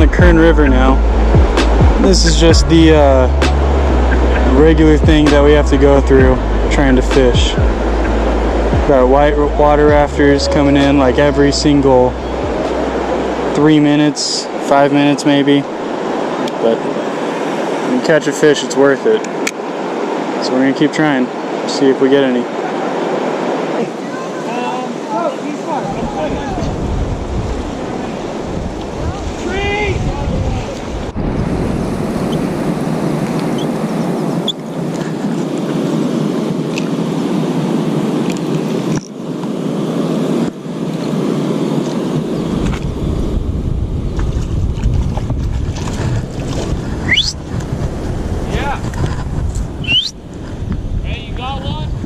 the Kern River now. This is just the regular thing that we have to go through trying to fish. Got white water rafters coming in like every single 3 minutes, 5 minutes maybe. But when you catch a fish, it's worth it. So we're gonna keep trying, see if we get any.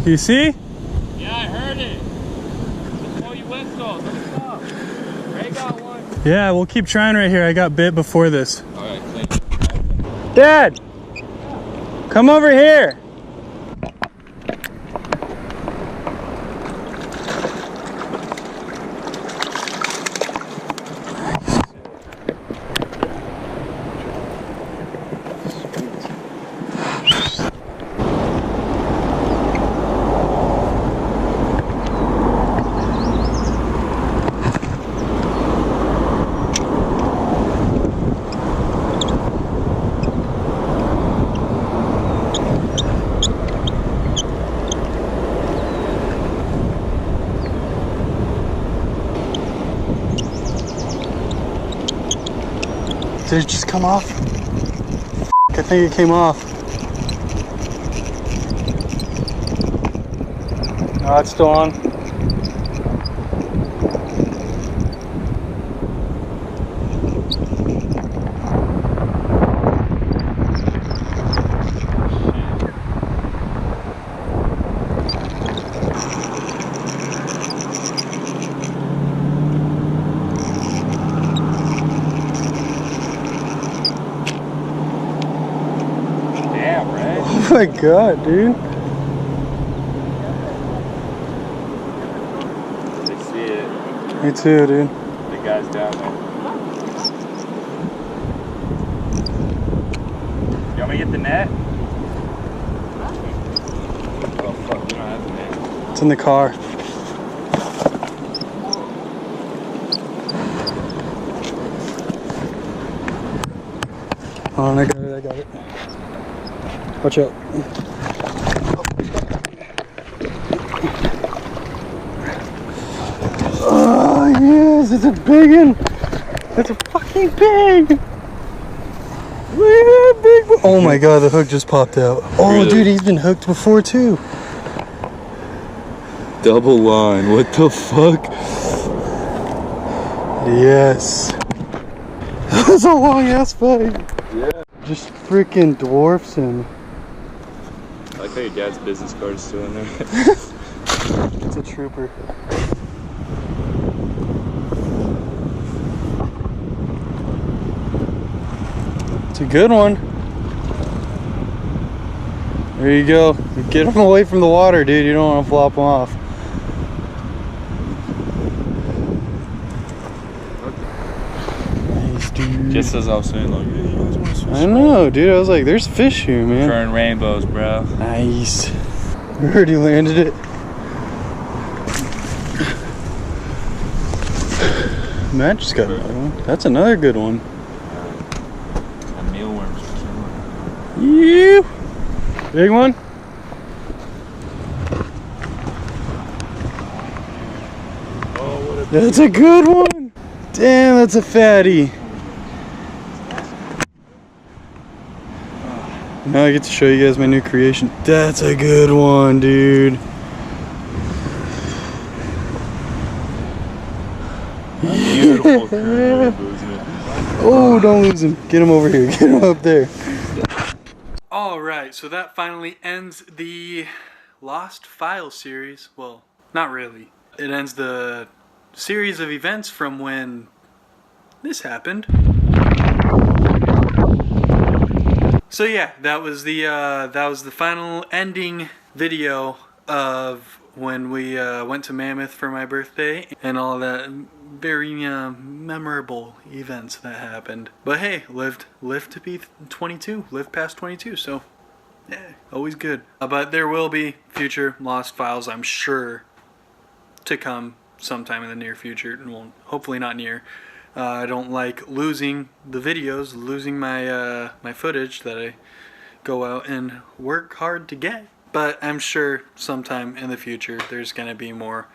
You see? Yeah, I heard it. Before you whistled. Let me stop. Ray got one. Yeah, we'll keep trying right here. I got bit before this. Alright, thank you. Dad! Come over here! Did it just come off? I think it came off. Oh, it's still on. Oh my god, dude. They see it. Me too, dude. The guy's down there. You want me to get the net? Oh fuck, we don't have the net. It's in the car. Oh, I got it. Watch out. Oh, yes, it's a big one. It's a fucking big. Look at that big one. Oh my god, the hook just popped out. Oh, really? Dude, he's been hooked before too. Double line, what the fuck? Yes. That was a long ass fight. Yeah. Just freaking dwarfs him. I like how your dad's business card is still in there. It's a trooper. It's a good one. There you go. Get him away from the water, dude. You don't want to flop him off. Nice, dude. Just as I was saying, like, yeah, you guys want to switch? I know, dude. I was like, there's fish here, man. Kern rainbows, bro. Nice. We already landed it. Matt just got another one. That's another good one. A mealworms for sure. You big one? Oh, what a That's a good one. Damn, that's a fatty. Now I get to show you guys my new creation. That's a good one, dude. beautiful Kern rainbows, man. Oh, don't lose him. Get him over here. Get him up there. Alright, so that finally ends the Lost File series. Well, not really. It ends the series of events from when this happened. So yeah, that was the final ending video of when we went to Mammoth for my birthday and all that very memorable events that happened. But hey, lived to be 22, lived past 22, so yeah, always good. But there will be future lost files, I'm sure, to come sometime in the near future. Well, hopefully not near. I don't like losing the videos, losing my my footage that I go out and work hard to get. But I'm sure sometime in the future there's gonna be more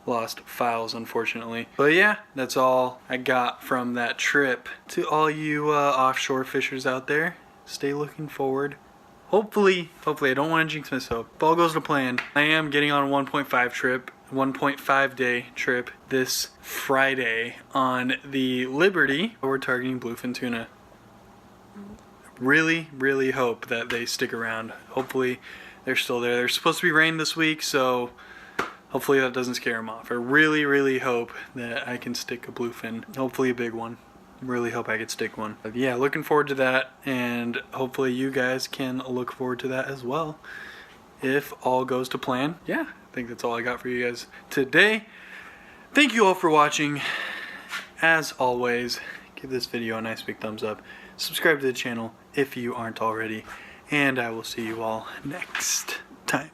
lost files, unfortunately. But yeah, that's all I got from that trip. To all you offshore fishers out there, stay looking forward. Hopefully, I don't want to jinx myself. If all goes to plan, I am getting on a 1.5 day trip this Friday on the Liberty. We're targeting bluefin tuna. Really hope that they stick around. Hopefully they're still there. There's supposed to be rain this week, so hopefully that doesn't scare them off. I really hope that I can stick a bluefin. Hopefully a big one. Really hope I could stick one. But yeah, looking forward to that, and hopefully you guys can look forward to that as well if all goes to plan. Yeah, I think that's all I got for you guys today. Thank you all for watching. As always, give this video a nice big thumbs up. Subscribe to the channel if you aren't already, and I will see you all next time.